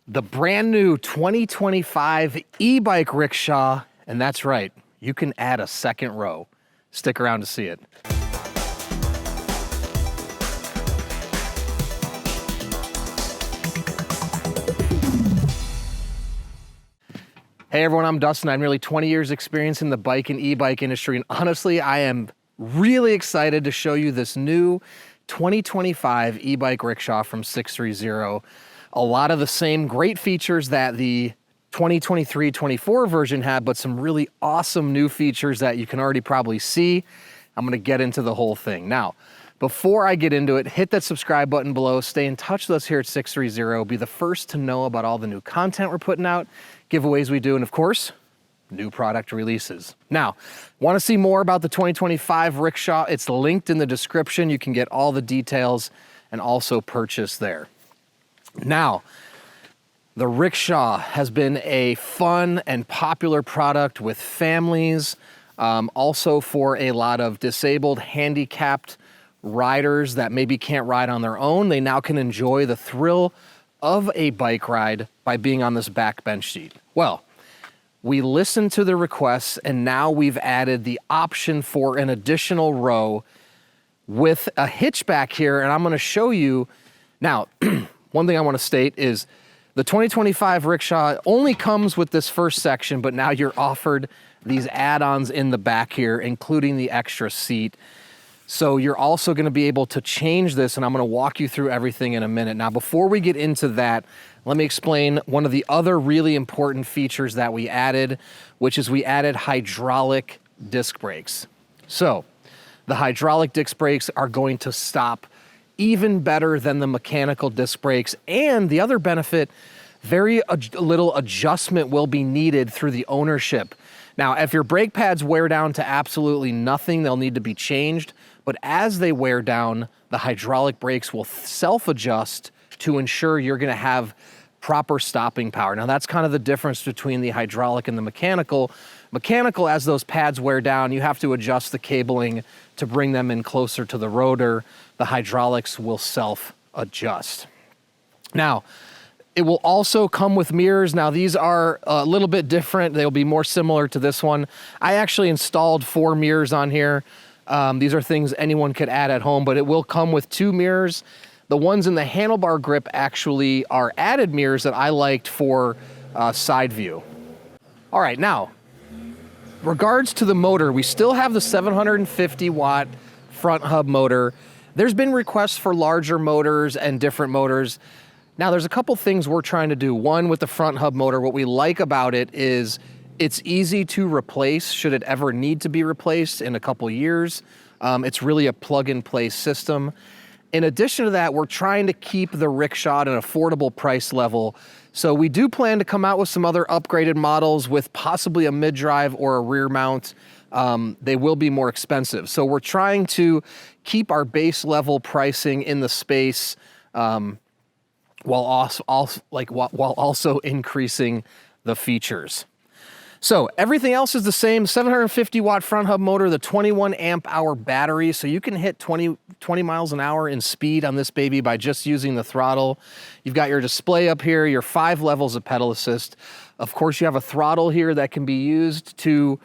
the brand new 2025 e-bike rickshaw, and that's right, you can add a second row. Stick around to see it. Hey everyone, I'm Dustin. I have nearly 20 years experience in the bike and e-bike industry, and honestly, I am really excited to show you this new 2025 e-bike rickshaw from 630. A lot of the same great features that the 2023-24 version had, but some really awesome new features that you can already probably see. I'm gonna get into the whole thing. Now, before I get into it, hit that subscribe button below, stay in touch with us here at 630, be the first to know about all the new content we're putting out, giveaways we do, and of course, new product releases. Now, want to see more about the 2025 rickshaw? It's linked in the description. You can get all the details and also purchase there. Now, the rickshaw has been a fun and popular product with families, also for a lot of disabled, handicapped riders that maybe can't ride on their own. They now can enjoy the thrill of a bike ride by being on this back bench seat. Well, we listened to the requests and now we've added the option for an additional row with a hitch back here, and I'm gonna show you. Now, one thing I wanna state is the 2025 rickshaw only comes with this first section, but now you're offered these add-ons in the back here, including the extra seat. So you're also gonna be able to change this, and I'm gonna walk you through everything in a minute. Now, before we get into that, let me explain one of the other really important features that we added, which is we added hydraulic disc brakes. So the hydraulic disc brakes are going to stop even better than the mechanical disc brakes. And the other benefit, very little adjustment will be needed through the ownership. Now, if your brake pads wear down to absolutely nothing, they'll need to be changed. But as they wear down, the hydraulic brakes will self-adjust to ensure you're gonna have proper stopping power. Now, that's kind of the difference between the hydraulic and the mechanical. Mechanical, as those pads wear down, you have to adjust the cabling to bring them in closer to the rotor. The hydraulics will self-adjust. Now, it will also come with mirrors. Now, these are a little bit different. They'll be more similar to this one. I actually installed 4 mirrors on here. These are things anyone could add at home, but it will come with 2 mirrors. The ones in the handlebar grip actually are added mirrors that I liked for side view. All right, now, regards to the motor, we still have the 750 watt front hub motor. There's been requests for larger motors and different motors. Now, there's a couple things we're trying to do. One, with the front hub motor, what we like about it is it's easy to replace should it ever need to be replaced in a couple years. It's really a plug-and-play system. In addition to that, we're trying to keep the rickshaw at an affordable price level. So we do plan to come out with some other upgraded models with possibly a mid-drive or a rear mount. They will be more expensive. So we're trying to keep our base level pricing in the space while also increasing the features. So everything else is the same. 750 watt front hub motor, the 21 amp hour battery. So you can hit 20 miles an hour in speed on this baby by just using the throttle. You've got your display up here, your 5 levels of pedal assist. Of course, you have a throttle here that can be used to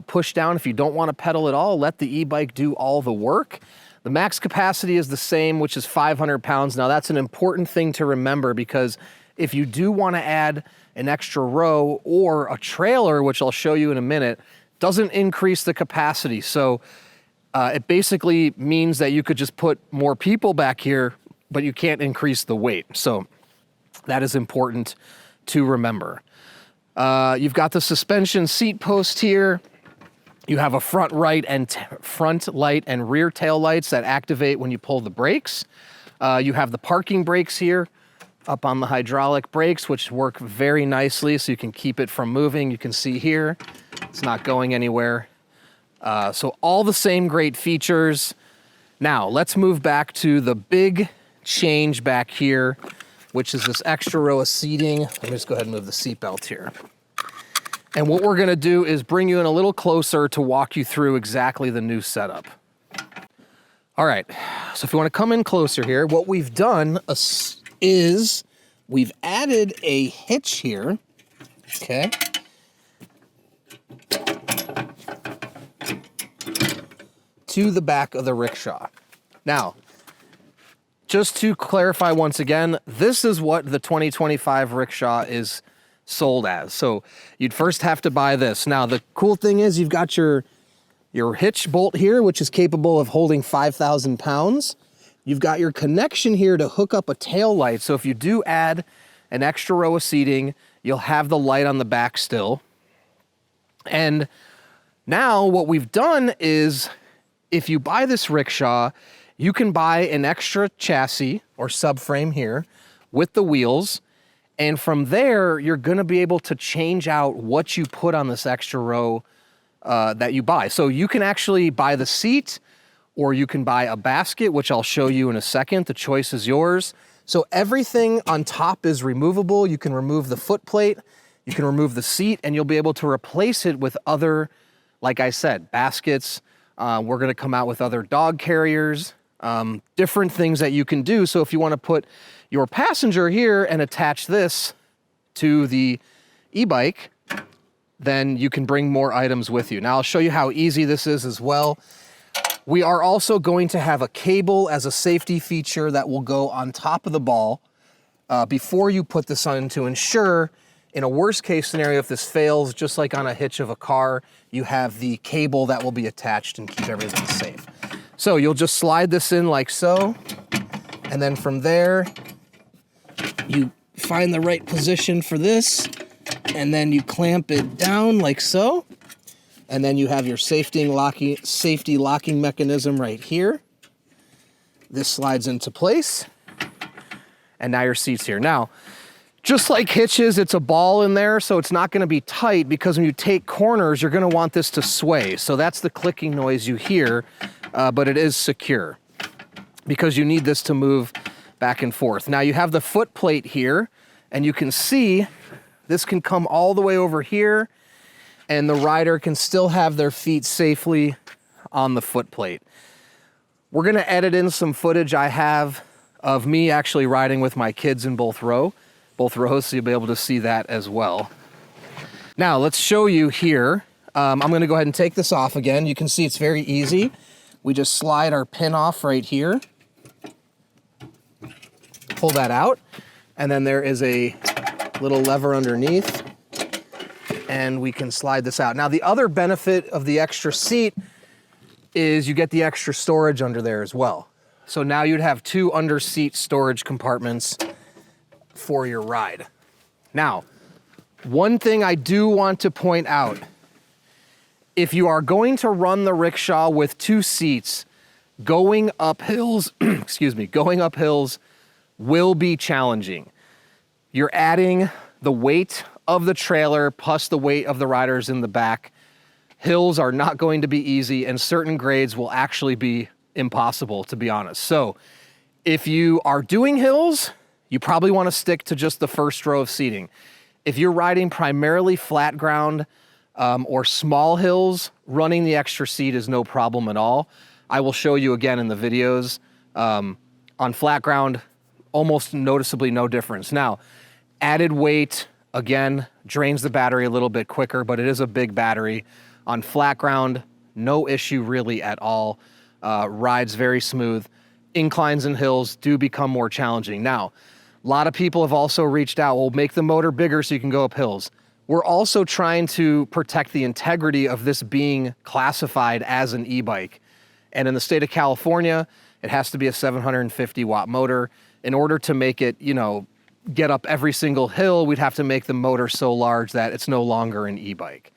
push down if you don't want to pedal at all. Let the e-bike do all the work. The max capacity is the same, which is 500 pounds. Now, that's an important thing to remember, because if you do want to add an extra row or a trailer, which I'll show you in a minute, doesn't increase the capacity. So it basically means that you could just put more people back here, but you can't increase the weight. So that is important to remember. You've got the suspension seat post here. You have a front light and rear tail lights that activate when you pull the brakes. You have the parking brakes here up on the hydraulic brakes, which work very nicely, so you can keep it from moving. You can see here, it's not going anywhere. So all the same great features. Now, let's move back to the big change back here, which is this extra row of seating. Let me just go ahead and move the seatbelt here. And what we're gonna do is bring you in a little closer to walk you through exactly the new setup. All right, so if you wanna come in closer here, what we've done is we've added a hitch here, okay? To the back of the rickshaw. Now, just to clarify once again, this is what the 2025 rickshaw is sold as. So you'd first have to buy this. Now, the cool thing is you've got your hitch bolt here, which is capable of holding 5,000 pounds. You've got your connection here to hook up a tail light. So if you do add an extra row of seating, you'll have the light on the back still. And now what we've done is, if you buy this rickshaw, you can buy an extra chassis or subframe here with the wheels. And from there, you're gonna be able to change out what you put on this extra row that you buy. So you can actually buy the seat, or you can buy a basket, which I'll show you in a second. The choice is yours. So everything on top is removable. You can remove the foot plate, you can remove the seat, and you'll be able to replace it with other, like I said, baskets. We're gonna come out with other dog carriers, different things that you can do. So if you wanna put your passenger here and attach this to the e-bike, then you can bring more items with you. Now I'll show you how easy this is as well. We are also going to have a cable as a safety feature that will go on top of the ball before you put this on, to ensure, in a worst case scenario, if this fails, just like on a hitch of a car, you have the cable that will be attached and keep everything safe. So you'll just slide this in like so, and then from there, you find the right position for this, and then you clamp it down like so, and then you have your safety locking mechanism right here. This slides into place, and now your seat's here. Now, just like hitches, it's a ball in there, so it's not gonna be tight, because when you take corners, you're gonna want this to sway. So that's the clicking noise you hear, but it is secure because you need this to move back and forth. Now you have the foot plate here, and you can see this can come all the way over here, and the rider can still have their feet safely on the foot plate. We're gonna edit in some footage I have of me actually riding with my kids in both rows, so you'll be able to see that as well. Now let's show you here. I'm gonna go ahead and take this off again. You can see it's very easy. We just slide our pin off right here, pull that out, and then there is a little lever underneath, and we can slide this out. Now the other benefit of the extra seat is you get the extra storage under there as well. So now you'd have 2 under seat storage compartments for your ride. Now, one thing I do want to point out, if you are going to run the rickshaw with 2 seats, going up hills, going up hills will be challenging. You're adding the weight of the trailer plus the weight of the riders in the back. Hills are not going to be easy, and certain grades will actually be impossible, to be honest. So if you are doing hills, you probably want to stick to just the first row of seating. If you're riding primarily flat ground or small hills, running the extra seat is no problem at all. I will show you again in the videos. On flat ground, almost noticeably no difference. Now, added weight, again, drains the battery a little bit quicker, but it is a big battery. On flat ground, no issue really at all. Rides very smooth. Inclines and hills do become more challenging. Now, a lot of people have also reached out, well, make the motor bigger so you can go up hills. We're also trying to protect the integrity of this being classified as an e-bike. And in the state of California, it has to be a 750 watt motor. In order to make it, get up every single hill, we'd have to make the motor so large that it's no longer an e-bike.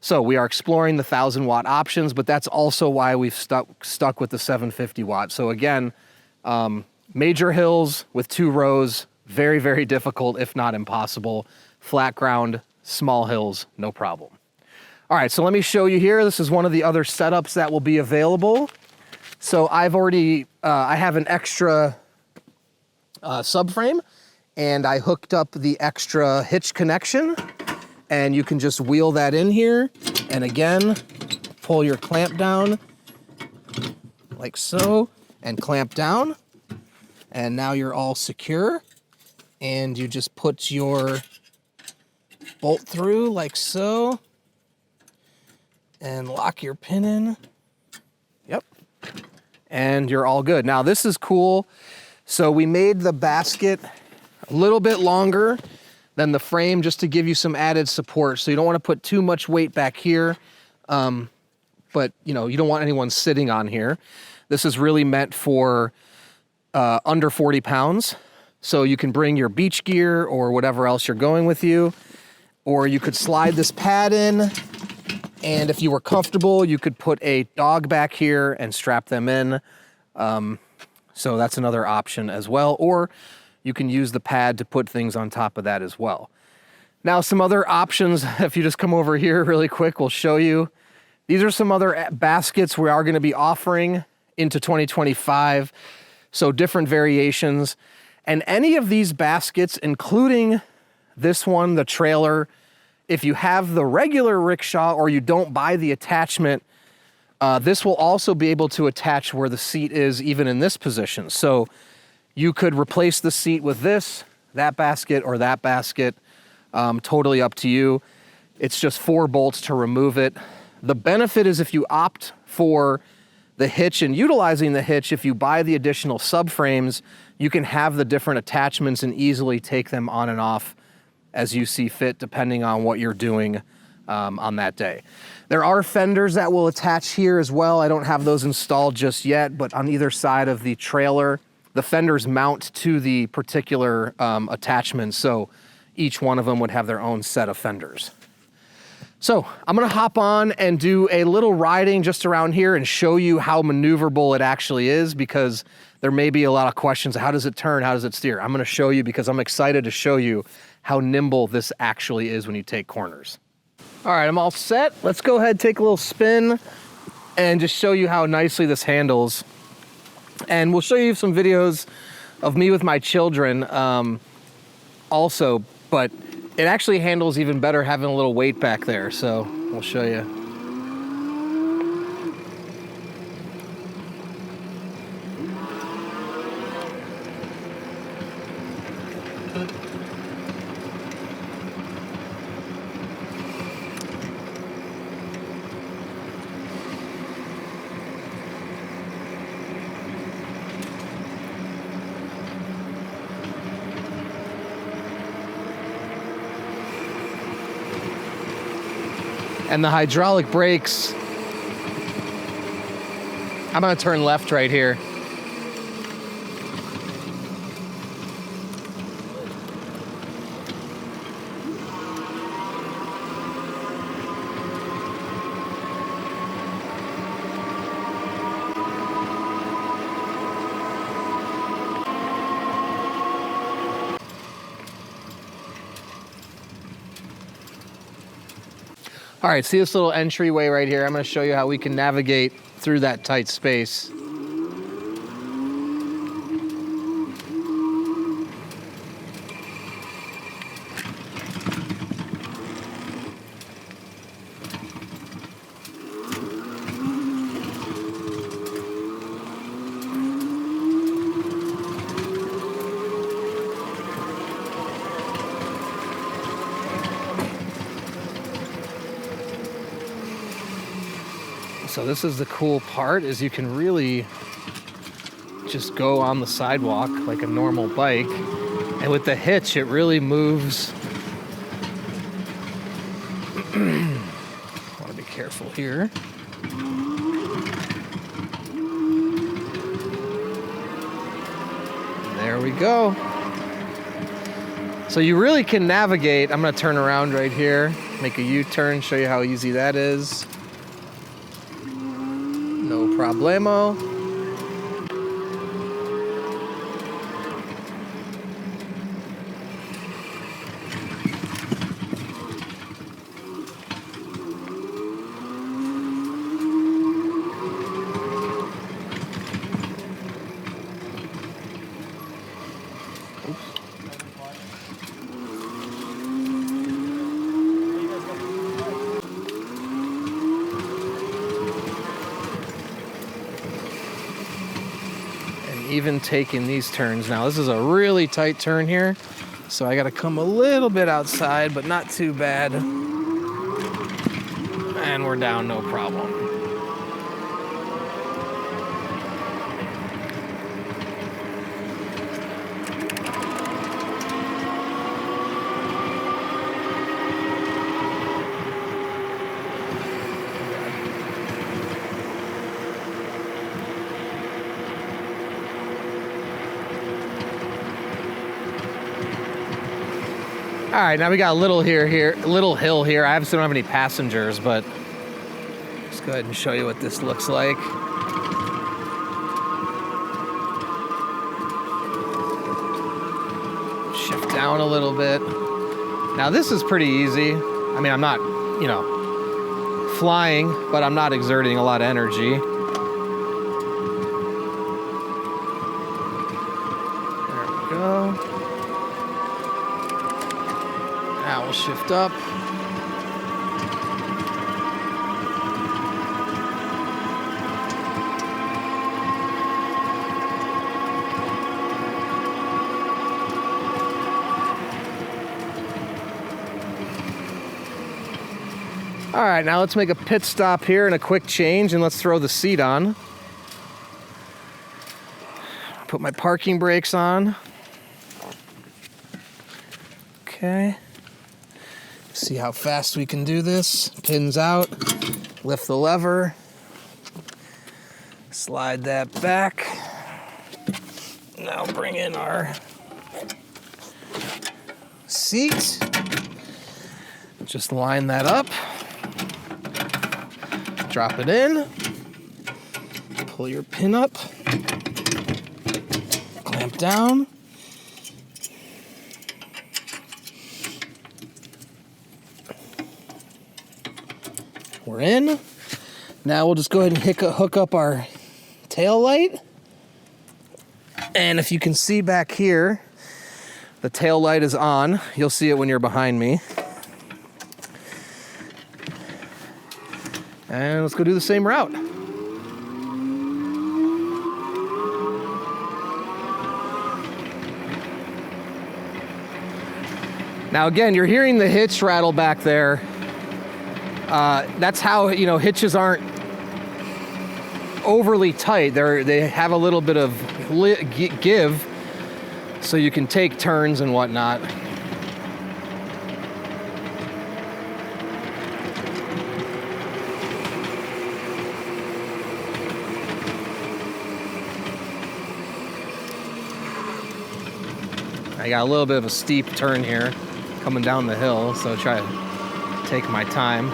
So we are exploring the 1,000 watt options, but that's also why we've stuck with the 750 watt. So again, major hills with 2 rows, very, very difficult, if not impossible. Flat ground, small hills, no problem. All right, so let me show you here. This is one of the other setups that will be available. So I have an extra subframe, and I hooked up the extra hitch connection, and you can just wheel that in here, and again, pull your clamp down like so, and clamp down, and now you're all secure. and you just put your bolt through like so and lock your pin in. Yep. And you're all good. Now this is cool. So we made the basket a little bit longer than the frame just to give you some added support. So you don't want to put too much weight back here, but you know, you don't want anyone sitting on here. This is really meant for under 40 pounds. So you can bring your beach gear or whatever else you're going with you, or you could slide this pad in. And if you were comfortable, you could put a dog back here and strap them in. So that's another option as well. Or you can use the pad to put things on top of that as well. Now, some other options, if you just come over here really quick, we'll show you. These are some other baskets we are going to be offering into 2025. So different variations. And any of these baskets, including this one, the trailer, if you have the regular rickshaw or you don't buy the attachment, this will also be able to attach where the seat is, even in this position. So you could replace the seat with this, that basket, or that basket. Totally up to you. It's just 4 bolts to remove it. The benefit is if you opt for the hitch and utilizing the hitch, if you buy the additional subframes, you can have the different attachments and easily take them on and off as you see fit, depending on what you're doing on that day. There are fenders that will attach here as well. I don't have those installed just yet, but on either side of the trailer, the fenders mount to the particular attachments, so each one of them would have their own set of fenders. So I'm gonna hop on and do a little riding just around here and show you how maneuverable it actually is, because there may be a lot of questions. How does it turn? How does it steer? I'm gonna show you because I'm excited to show you how nimble this actually is when you take corners. All right, I'm all set. Let's go ahead, take a little spin and just show you how nicely this handles. And we'll show you some videos of me with my children also, but it actually handles even better having a little weight back there. So we'll show you. And the hydraulic brakes, I'm gonna turn left right here. All right, see this little entryway right here? I'm gonna show you how we can navigate through that tight space. So this is the cool part, is you can really just go on the sidewalk like a normal bike. And with the hitch, it really moves. I want to be careful here. There we go. So you really can navigate. I'm going to turn around right here, make a U-turn, show you how easy that is. No problemo. Even taking these turns now, this is a really tight turn here. So I gotta come a little bit outside, but not too bad. And we're down, no problem. All right, now we got a little hill here. I obviously don't have any passengers, but let's go ahead and show you what this looks like. Shift down a little bit. Now this is pretty easy. I mean, I'm not, you know, flying, but I'm not exerting a lot of energy. There we go. Now we'll shift up. All right, now let's make a pit stop here and a quick change, and let's throw the seat on. Put my parking brakes on. Okay. See how fast we can do this. Pins out, lift the lever, slide that back. Now bring in our seat. Just line that up. Drop it in. Pull your pin up. Clamp down. We're in. Now we'll just go ahead and hook up our tail light. And if you can see back here, the tail light is on. You'll see it when you're behind me. And let's go do the same route. Now again, you're hearing the hitch rattle back there. That's how, you know, hitches aren't overly tight. They have a little bit of give, so you can take turns and whatnot. I got a little bit of a steep turn here coming down the hill, so try to take my time.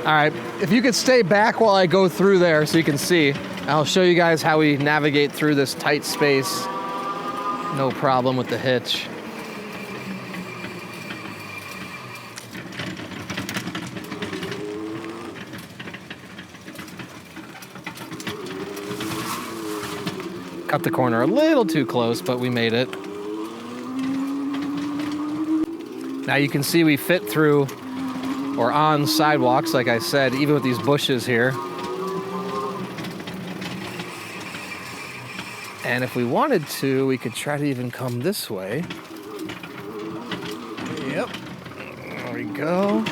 All right, if you could stay back while I go through there so you can see. I'll show you guys how we navigate through this tight space. No problem with the hitch. Cut the corner a little too close, but we made it. Now you can see we fit through or on sidewalks, like I said, even with these bushes here. And if we wanted to, we could try to even come this way. Yep, there we go.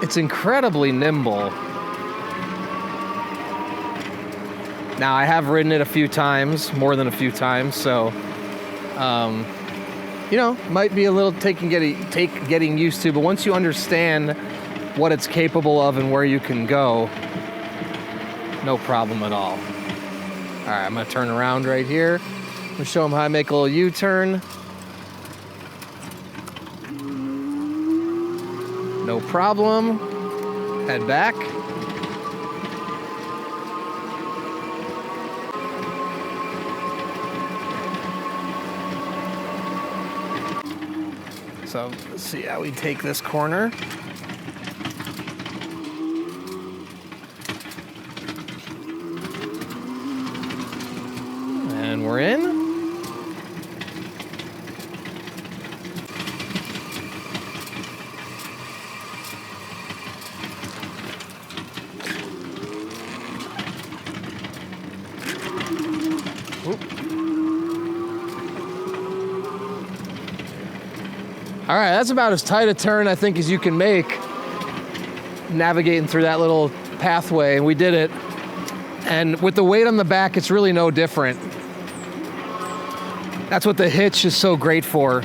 It's incredibly nimble. Now, I have ridden it a few times, more than a few times, so, you know, might be a little getting used to, but once you understand what it's capable of and where you can go, no problem at all. All right, I'm gonna turn around right here. I'm gonna show them how I make a little U-turn. No problem. Head back. So let's see how we take this corner. And we're in. All right, that's about as tight a turn, I think, as you can make navigating through that little pathway, and we did it. And with the weight on the back, it's really no different. That's what the hitch is so great for.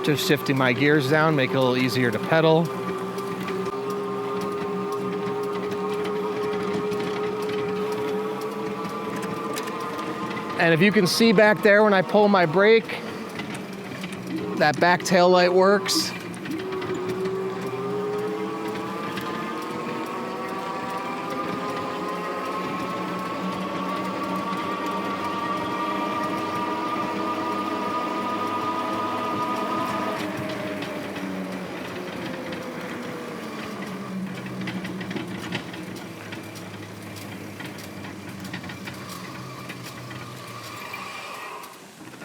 Just shifting my gears down, make it a little easier to pedal. And if you can see back there when I pull my brake, that back tail light works.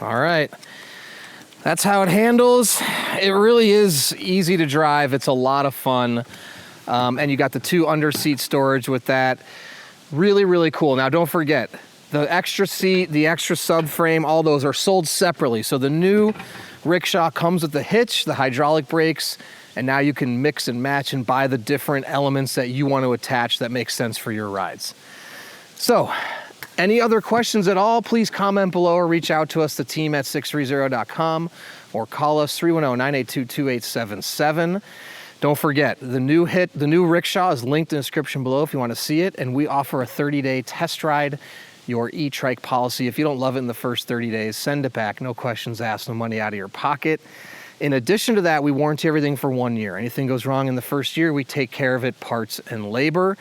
All right, that's how it handles. It really is easy to drive. It's a lot of fun. And you got the 2 under-seat storage with that. Really, really cool. Now, don't forget, the extra seat, the extra subframe, all those are sold separately. So the new Rickshaw comes with the hitch, the hydraulic brakes, and now you can mix and match and buy the different elements that you want to attach that make sense for your rides. So, any other questions at all, please comment below or reach out to us, the team at sixthreezero.com, or call us 310-982-2877. Don't forget, the new Rickshaw is linked in the description below if you want to see it, and we offer a 30-day test ride your e-trike policy. If you don't love it in the first 30 days, send it back, no questions asked, no money out of your pocket. In addition to that, we warranty everything for 1 year. Anything goes wrong in the first year, we take care of it, parts and labor.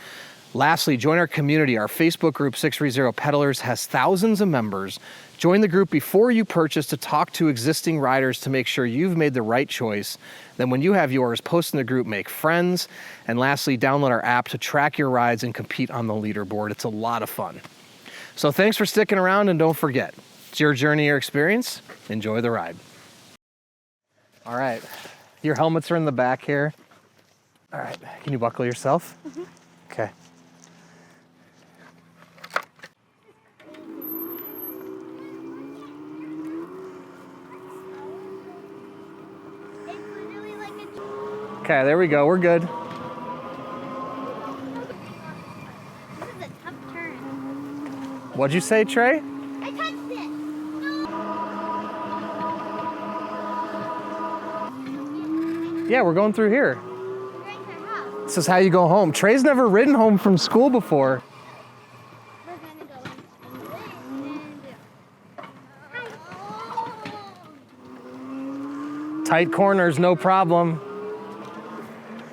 Lastly, join our community. Our Facebook group, 630 Pedalers, has thousands of members. Join the group before you purchase to talk to existing riders to make sure you've made the right choice. Then when you have yours, post in the group, make friends. And lastly, download our app to track your rides and compete on the leaderboard. It's a lot of fun. So thanks for sticking around, and don't forget, it's your journey, your experience. Enjoy the ride. All right, your helmets are in the back here. All right, can you buckle yourself? Mm-hmm. Okay. Okay, there we go, we're good. This is a tough turn. What'd you say, Trey? I touched it. Yeah, we're going through here. Right to our house. This is how you go home. Trey's never ridden home from school before. We're gonna go in. Tight corners, no problem.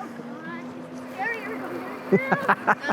Oh, gosh, it's scary.